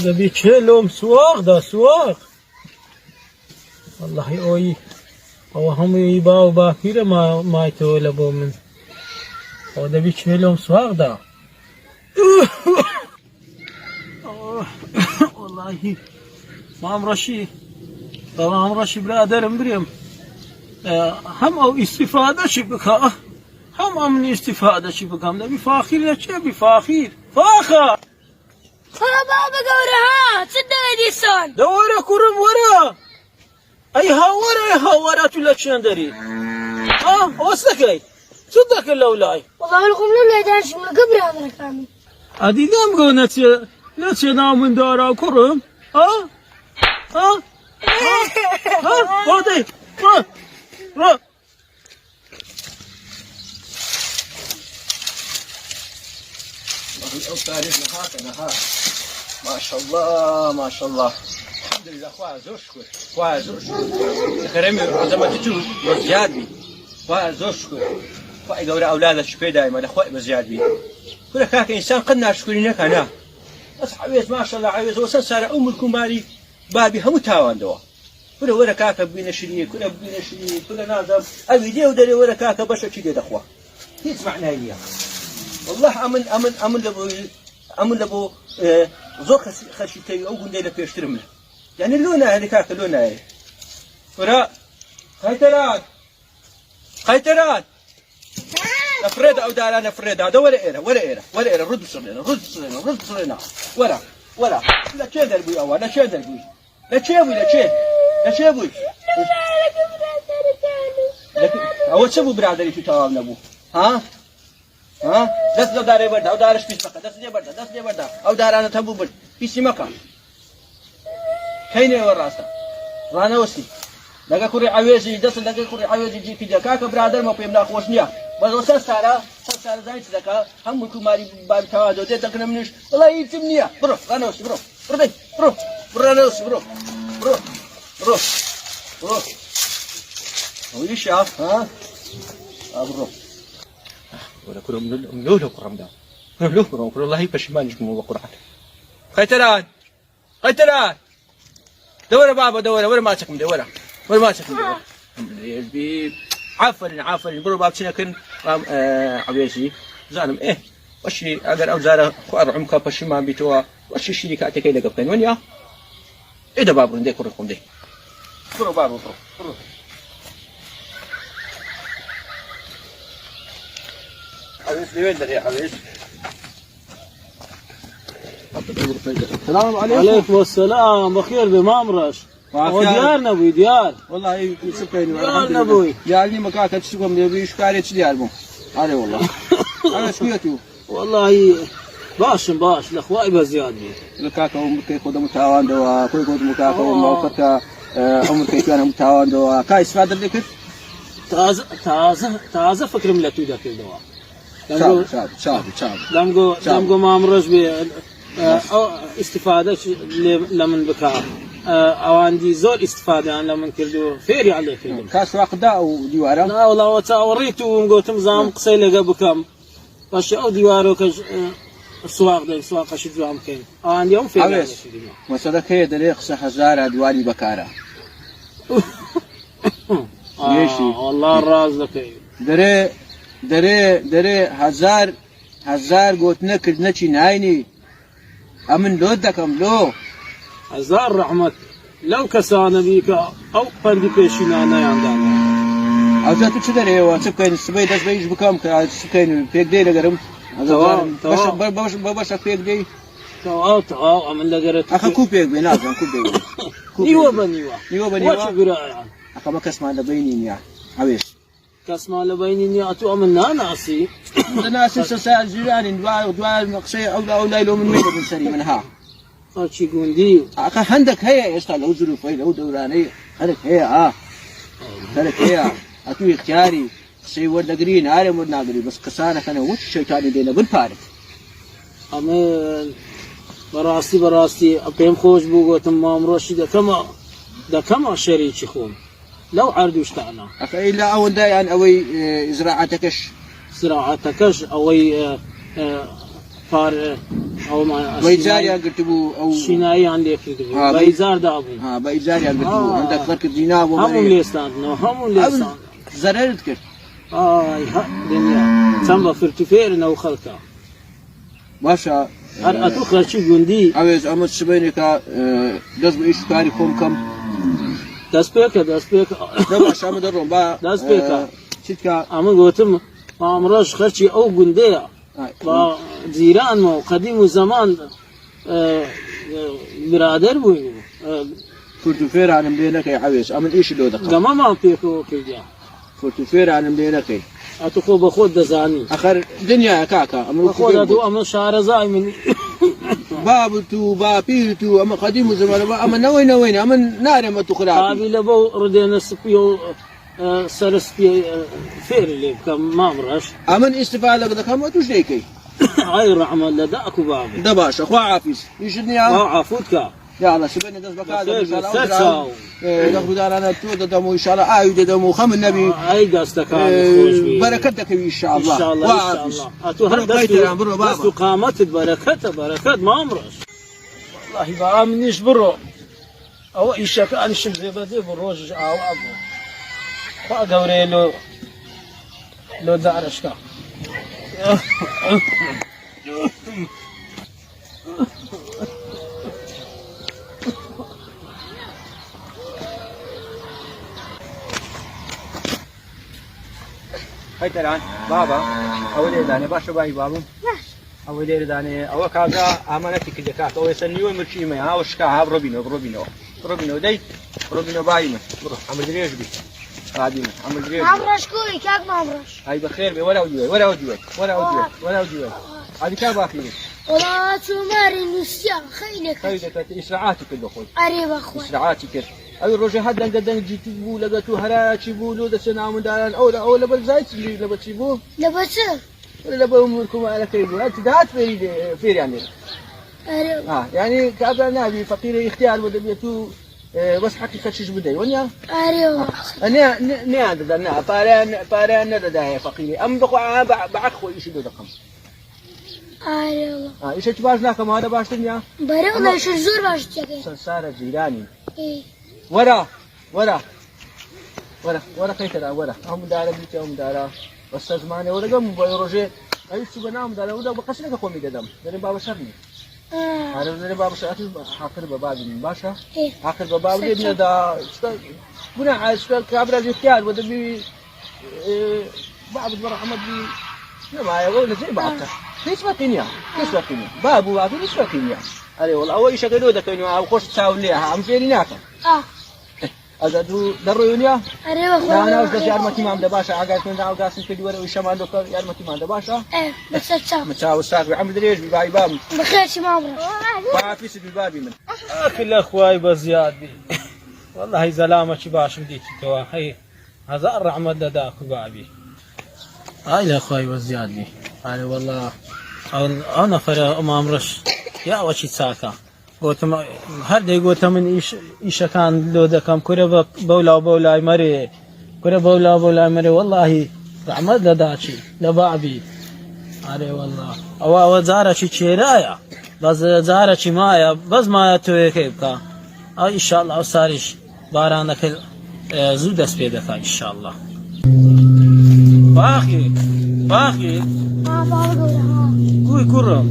دبي كلهم سواق دا سواق والله اوي او هم يباو باكير ما يتولبوا من او دبي كلهم سواق دا والله ما امرشي طبعا امرشي برادرم بريم هم او استفاده شبكه هم من استفاده شبكه دبي فاخر يا شبي فاخر فاخر بابا قورها تصدق دي السون دورة كرم ورا اي هاورا تلا شندري وصلك صدق اللولاي والله لكم لولا دانش من قبل هذا كامل ادي دام قونت نتي نام من دارا كرم ها ودي را ما شاء الله ما شاء الله الحمد لله خواه زور شكر خواه زور شكر كرمي عظمة تجو بزياد بي خواه زور شكر خواه يقول أولادك شبه دائما لخواه بزياد بي كل كاك إنسان قدنا شكرينك أنا بس عويز ما شاء الله عويز وسن صار أمكم مالي بابي هم تاوان دوا كل ورا كاك بينا شريك كل بينا شريك كل نازم أبي دي ودري ورا كاك بشر كده دخوة يسمعنا هي والله أمن لبو زور خشيتي أو قنديل بيشترمه يعني لونه هذه كاك لونه هاي ورا خيترات نفرد أو دارا نفرد هذا ولا إيرا رد بصرنا ولا لا شيء دربي أول لا شيء دربي لا شيء بوي أول سبب برادري تتعاون أبو ها دس لو داري بردا أو دارش بيس مكان دس لي بردا أو دارانا تبو برد بيس مكان كيني وراستا رانا وسي لقى كوري عويزي دس لقى كوري عويزي جي كذا كاك برادر ما بيمنا خوشنيا بس وسان سارا زين تذكر هم كماري باب توازو ده تكنا منش والله يتمنيا برو رانا وسي برو رانا وسي برو ويش شاف ها برو ولا كلهم ملوله قرام ده ملوله قرام والله بشمان يجمع الله قرآن خيتران دورة بابا دورة ولا ما تكمل دورة عفن برو باب سنكن عبيسي زانم وشي اگر او زاره خوار عمكا بشمان بيتوا وشي شركات كي لقبتين وين يا ده بابو ندي كركم دي برو بابو برو السلام عليكم السلام بخير بمامرش وديارنا ابوي ديار والله يسكيني ديارنا ابوي ديارني مكاكا تشكم دي شكاري ديار بو علي والله انا شكيتو والله باش الاخوائي بزياد لكاكا امك خد متاوان دوا كل خد مكاكا وموقتا امك كان متاوان دوا كاي استفاد لك تازه فكر ملتو ذاك الدواء شاب لمقو ما مرش استفادة لمن بكاء او عندي زول استفادة يعني لمن كردو فيري عليه كردو كاس واقدا او ديوارا لا والله وتوريتو ومقوت مزام قصي لقى بكم باش او ديوارو كج سواق شجو عم كاين عندي يوم فيري عليه مثلا هي دريق هزار دوالي بكارا والله الراز ذكي دري هزار قوتنا كردنا چي نايني امن لو دكم لو هزار رحمت لو كسانا بيك او قندي بيشينا انا عندنا او ذاتو چه دري واسبكين سبي داس بيج بكم سبكين فيك دي لغرم باش فيك دي تو امن لغرت اخا كوبيك بينازم كوبيك نيوا بنيوا اخا ما كسمان لبينين يا عويش كاسما لبيني اتو امنا ناسي ناس سال جيران دوا مقصي او ليلو من ميد من سري منها شي قوندي اخا عندك هي يشتغل لو ظروف لو دوراني هذيك هي هذيك هي اتو اختياري سي ورد جرين عالم ورد ناقري بس كسانه كان وش الشيطان دينا بالفارق اما براستي ابيم خوش بو قوتم مامروشي ده كما شريك خون لو عرض واشتعنا أخي إلا أول يعني أوي زراعتكش أوي پار ئەو بەیجاریان گرتبوو ئەو شیناییان لێ کردبوو بەیزاردا بوو بەیجاریان گرتبوو هەندێک خەڵکی نابوو هەموو لێستاندنەوە هەموو لێستان زەرەرت کرد ئای دنیا چەند بە فرتوفێرنەوە خەڵکە باشە هەر ئەتوو خەرچی گوندی ئەوێز ئەمە شبێنێکە دەست بە ئیش کاری خۆم کەم دەست پێکە دەست پێکە باش ئەمە دەڕۆم با دەست پێکە چیتکە ئەمە گوتم ئەمڕۆژ خەرچی ئەو گوندەیە بە جیرانمە و قەدیم و زەمان برادەر بووین فرتوفێرانم لێ نەکەی عەوێز ئەمن ئیشی لۆ دەکەم گەمەمان پێکەوە کردیان فرتوفێرانم لێ نەکەی ئەتو خۆ بە خۆت دەزانی ئەخەر دنیاە کاکە ئەمە خۆدا دوو ئەمە شارەزای من بابت و باپیرت و ئەمە قەدیم و زەمانە ئەمە نەوەی نەوەینە ئەمە نارێمە تو خراپی ئابی لە بەو ڕدێنە سپی و سەر سپی فێر لێ بکەم مامڕەش ئەمن ئیستیفادە دەکەم و توش دەیکەی ئای ڕەحمەت لە داک و بابی دە باشە خوا عافیز ئیشت نییە عافوتکە یاڵە شبێنە دەست بەکار دەخودارانە تۆ دەدەم و ئینشاڵە ئاوی دەدەم و خەمن نەبی ئای دەستەکان بەرەکەت دەکەوی ئینشاڵڵا ئەتو هەر دەست و قامەتت بەرەکەتە بەرەکەت مامڕەش واللهی بە منیش بڕۆ ئەوە ئیشەکانیشم زێبەدێ بۆ ڕۆژش ئاوا بوو خوا گەورەیە لۆ دارشکە هەیتەران بابە ئەوە لێدانێ باشە بای بابم ئەوە لێرەدانێ ئەوە کابرا ئامانەتی کردە کاک ئەوە ێستا نیوە مرچیمە ئەوە شکا ها بڕۆبینەوە دەی بڕۆبینەوە بای من بڕۆ ئەمە درێژ بی قادی من ئەمە درێژ مامڕەش کوی کاک مامڕەش ئای بەخێر بێ وەراو دیوێ ئادی کا باخی وڵات وماری نووسیا خەیلێک خەی دەکات ئیسراعاتی کرد بە خۆی ئەرێ بەخۆی ئیسراعاتی کرد ئەوی ڕۆژێ هەر دەنگی بوو لەگەت و هەراچی بوو لۆ دەچێ ناومداران ئەو لە بەرزای لە بەچی بوو لە بەچ لە بە کومارەکەی بوو هەر داهات فێریان لێ یعنی کابرا نابی فەقیرە اختیار بۆ دەبێت و بەس حەقی خەچیش بدەی وەنیا نیان دەدا نا پارەیان نەدەدایە فەقیری ئەم بخوا بەعەک خۆی ئیشی دۆ دەکەم ئیشێکی باش ناکەم هەدە باشتر نیە بەرەو لەش زۆر باش جێگەی سەرسارە جیرانی وەرە قەیتەرا وەرە ئەو مدارە بیتە ئەو مدارە بەستە زمانێ وەرەگەم بۆ ڕۆژێ ئەویستی بە نامدارە ودا بە قەسەکە خۆمی دەدەم دەرێ بابە شەرنی دەرێ بابە شەرەتی حاقر بە بابی من باشە حاقر بە باب لێ بنەدا بنا عاشقا کابرا اختیار بۆ دەبی بابت بەڕەحمەت بی نەمایە وە لەجێ بابکە هیچ وەقتی نییە باب و بابی هیچ وەقتی نییە ئەرێ وەڵ ئەوە ئیشەکە لۆ دەکەینەوە ئەو خۆش چاو لێ هەم فێری ناکەم ئەگە دوو دەڕۆیونیا ناوش دەست یارمەتیمان دە باشە ئاگاتمێن ئاگاسم کردی وەرە شەمان دۆکە یارمەتیمان دە باشە چاو ساک عەمر درێژ بی بای بام بەخێرشی مامڕۆ بافیس بی بابی من ئاخی لە خوای بە زیاد بی واللهی زەلامەکی باشم دیتیتەوە هەی هەزار ڕەحمەت لە داک و بابی ئای لە خوای بە زیاد بی ئارێ وەڵڵا ئەو نەفەرە ئەمامڕەش یاوەکی چاکە گوتم هەر دەیگوتە من ئیشەکان لۆ دەکەم کورە بەولاو مەرێ کورە بەولاو مەرێ وەڵڵاهی ڕەحمەت لە داچی لە بابی ئارێ وەڵڵا ئەوە جارێکی چێرایە بەس جارێکی مایە بەس مایە تۆیەکەی بکە ئەو ئیشاڵڵا ئەو ساریش بارانەکە زوو دەست پێ دەکات ئیشاڵڵا باخی کوی کوڕم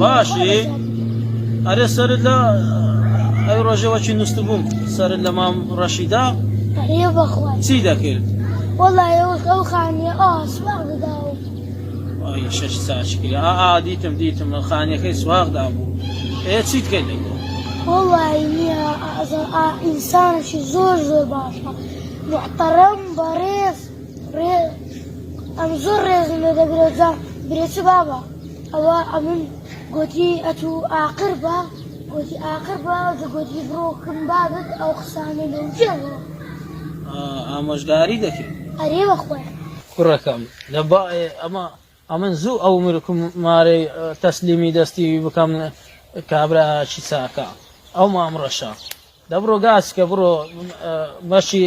باشی ئەرێ سەرت لە ئەو ڕۆژەوەکی نووست بووم سەرت لە مام ڕەشیدا چی دەکرد وەڵای ئەو خانیە سواغ دەدا و شەش ساچ کرد دیتم خانیەکەی سواغدا بوو چیت کرد وەڵای نییە ئینسانێکی زۆر باشە محتەرەم بەڕێز ئەم زۆر ڕێزم لێ دەگرێت جا برێچ بابە ئەوە ئەمن گوتی ئەتوو ئاقر بە گوتی بڕۆکم بابت ئەو قسانە لەو جێەوە ئامۆژگاری دەکرد ئەرێ بەخۆی کوڕەکەم لە ئەمن زوو ئەو مرکم مارەی تەسلیمی دەستی بکەم کابراکی چاکە ئەو مامڕەشە دەبڕۆ گاسکە بڕۆ بەشی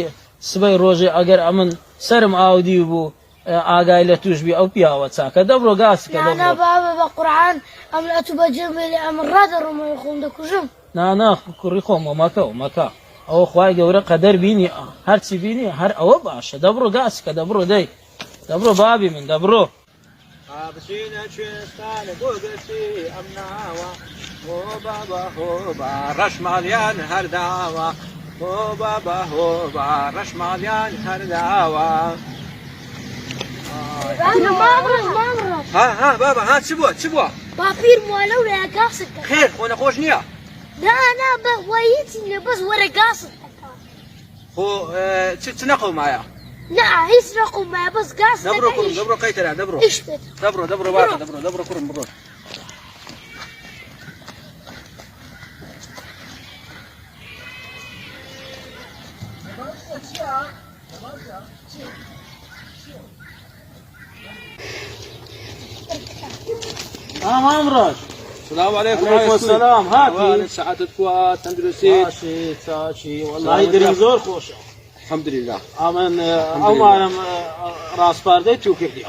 سبەی ڕۆژێ ئەگەر ئەمن سرم ئاودی بوو ئاگای لە توش بی ئەو پیاوە چاکە دەبڕۆ گاسکە نانا دەبڕۆ بابا بقرآن أم لا تبجمل أم الرادر وما يخون دكوجم نانا کوڕی خۆمە مەکە ئەوە خوای گەورە قەدەر بینی هەرچی بینی هەر ئەوە باشە دەبڕۆ گاسکە دەبڕۆ دەی دەبڕۆ بابی من دەبڕۆ بچینە کوێستانە بۆ گەشتی ئەم ناوە هۆ بابا هۆ با ڕەشماڵیان هەرداوە هۆ بابا هۆ با ڕەشماڵیان هەرداوە ها بابا ها چ بووە بابير مولو لا قاصد خێر خۆ نەخۆش نییە لا بهوايتي بس ورا قاصد خۆ چ نەقەومایە لا هيس رقم ما بس قاصد دەبڕۆ کوڕم دەبڕۆ قەیتەرا دەبڕۆ ايش بده دەبڕۆ باشە دەبڕۆ کوڕم بڕۆ ئامڕۆژ السلام عليكم وعليكم السلام هاتي سعادتك وتندرسي چاچی والله دلم زۆر خۆشە الحمد لله ئەمن ئەومانم ڕاستپاردەی تو کردی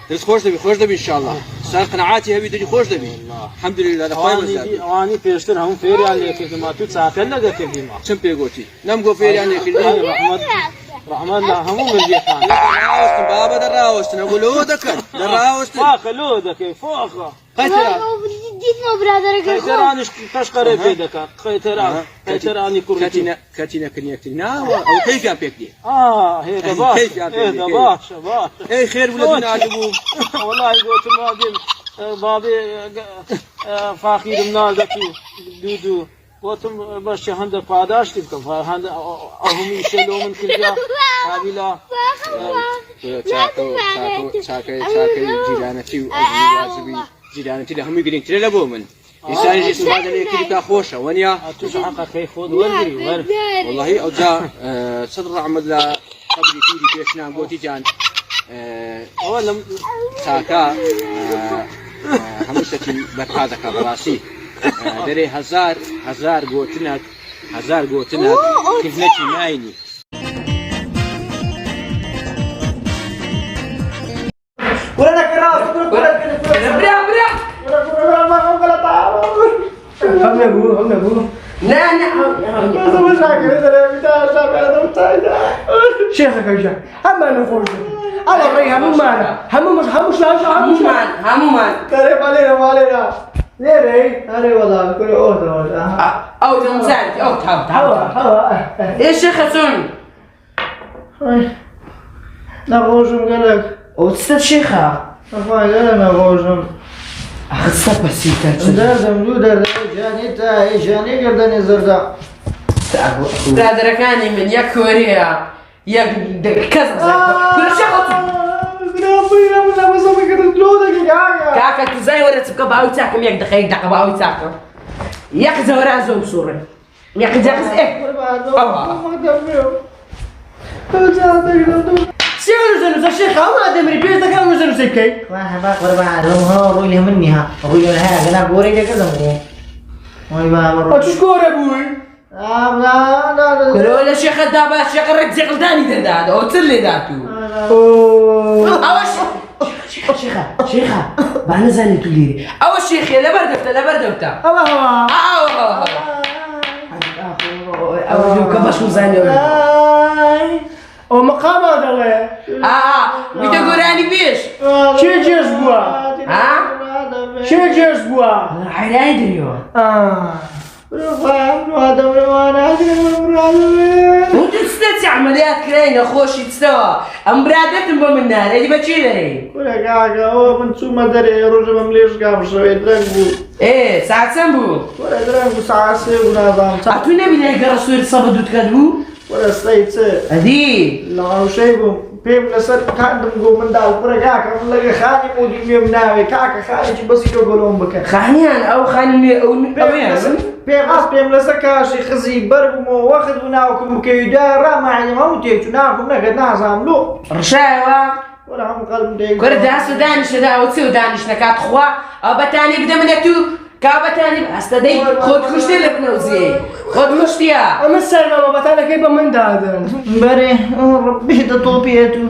دەست خۆش دەبی ان شاء الله سار قناعاتی هەبی دەری خۆش دەبی الحمد لله لەخوای بەزاد ئەوانی پێشتر هەموو فێریان لێکردما تو چاکە نەگەکردیما چەند پێگوتی نەمگۆ فێریان لێکردی ڕەحمەت لە هەموو مردیەکان دەڕاوەستن بابە دەڕاوەستن ئەگۆ لەوە دەکەن دەڕاوەستن فاخە لۆ دەکەی فۆخە ديما برادر قەیتەرانش تەشقەرە پێ دەکات قەیتەرانی کوڕەتی کەتی نەکردی ناوە ئەو کەیفیان پێکردی هێدە باشە ئەی خێر بوو لە دوو بوو وەڵی گۆتم وادێن بابێ فاخیرم نازەکی دوو گۆتم بەشی هەندە پاداشتی بکەم ئەوهمی شێلۆ من کردیا قابیلا چاکەی جیرانەتی و واجبی جیرانەتی لە هەمووی گرنگترە لە بۆ من ئێستانیش ئیسفادە لە یەکتری تا خۆشە وەنیا توش حەقەکەی خۆت وەرگری وەر والله ئەوجا سەد ڕەحمەت لە قەبری پیری پێشنان گۆتی جان ئەوە لەم چاکە هەموو شتێکی بەرپا دەکات بەڕاستی دەرێ هەزار گۆتنەک کردنەکی ناینی هم نبوه لا شيخك يا شيخ اما نخرج على الري همو معنا همو مان قريب علينا ليه ري هاري والله كل او تمساك او تحب هوا ايش شيخ سن نغوجم قالك او تستد شيخة افا قال نغوجم اخذت بسيطة دردم دو دردم جاني قردني زردا برادركاني من يا كوريا يا كذا كل شيء كاكا تزاي ولا تبقى باوتاك ياك دقيقة باوتاك ياك زورا زوم صوري ياك جاكس ايه سيرو زنو الشيخ ما دمري بيت كان زنو سكي واحد باقر بعد هو روي منها روي لها انا بوري لك زمري وي بابا اتشكور ابوي لا كل شيخ دابا شيخ رجع قلداني داد او تلي داتو اوش شيخة بعد زاني توليري اول شيخ لا بردفتا اول كبش زاني ومقام هذا له بتقولاني بيش شي جزبوا شي جزبوا حيلاي دريو وانت تستطيع عمليات كرينة خوشي تستوى ام برادتم بمنها ليدي بتشي لي ولا كاكا هو من ثم دري رجل ممليش قام شوي درنقو ايه ساعة سنبو ولا درنقو ساعة سيبو نظام اتو نبي لها قرصوير صبدو تكدبو ولا سيت هدي لا شيبو بيم لسر كان دمقو من داو برا كاكا من لقى خاني مودي ميم ناوي كاكا خاني بس يقولون بك خانيان او خاني او بيم لسر كاشي خزي برقمو واخد وناوكم كيدارا ما يعني ما متيجو ناكم نقد نازام لو رشاوة ولا هم قلب دايق كرد هاسو دانش دا وتسيو دانش نكات خوا او بتاني بدا منتو كابتاني استدي خود خشتي لبنوزي خود خشتيا اما السلمى ما بتانا كيف من دادن بري ربي ده طوبيتو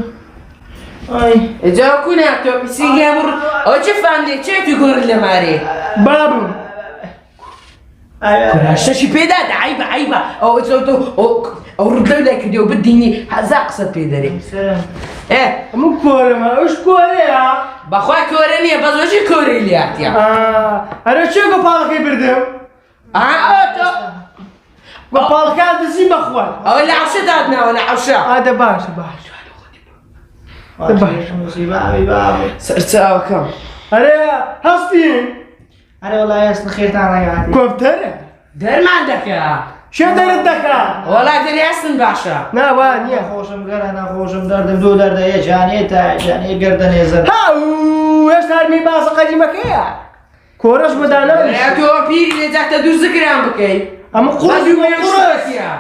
أي جا كنا تو بسيجي أمر أو شوف عندي شيء تقول لي ماري بابو شاشي بيدا عيبة أو ردوا لك ديو بديني هزاق بيدري إيه مو كورما وش كوريا بخواه كورينيا بس وش كوري اللي أعطيها أنا شو قبالك يبردم أوتو قبالك هذا زي مخوان أو اللي عشا دادنا ولا عشا هذا باش سرتاوا كم أنا هستين أنا والله يا أصل خير تعالى قاعد كوفتر دار ما عندك يا شو دار الدكا والله داري أحسن باشا نا وانيا خوشم قرا أنا خوشم دردم دو درد يا جاني تا جاني قردن يزر هاو ايش هرمي باس قديمك يا كورش بدانا يا تو بيري اللي تحت دوز ذكران بكي اما قرش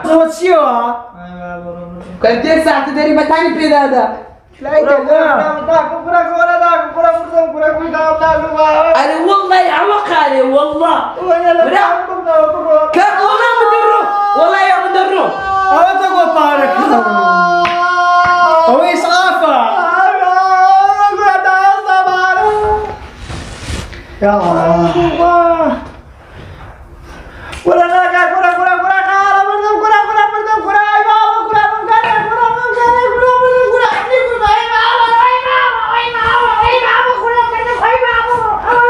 صوت سيوا كنت ساعة داري بتاني بيدا هذا لا أنا والله يعوق علي والله كان والله مدرو والله يا مدرو أنا تقول بارك هو إسعافة يا الله ولا لا كرة كرة بردم كرة أي بابا كرة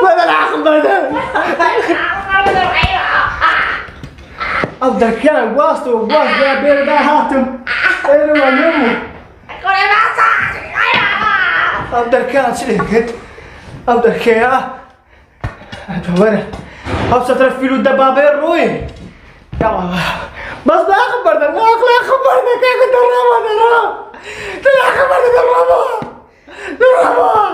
ولا لا بردم أفضل كان واسطو يا بير دا هاتم إيرو يمو أفضل كان شركت أفضل كيا أتورى أبصر ترفيلو الدبابة روي يا الله بس لا خبرنا لا خبرنا كيف درامة لا خبرنا درامة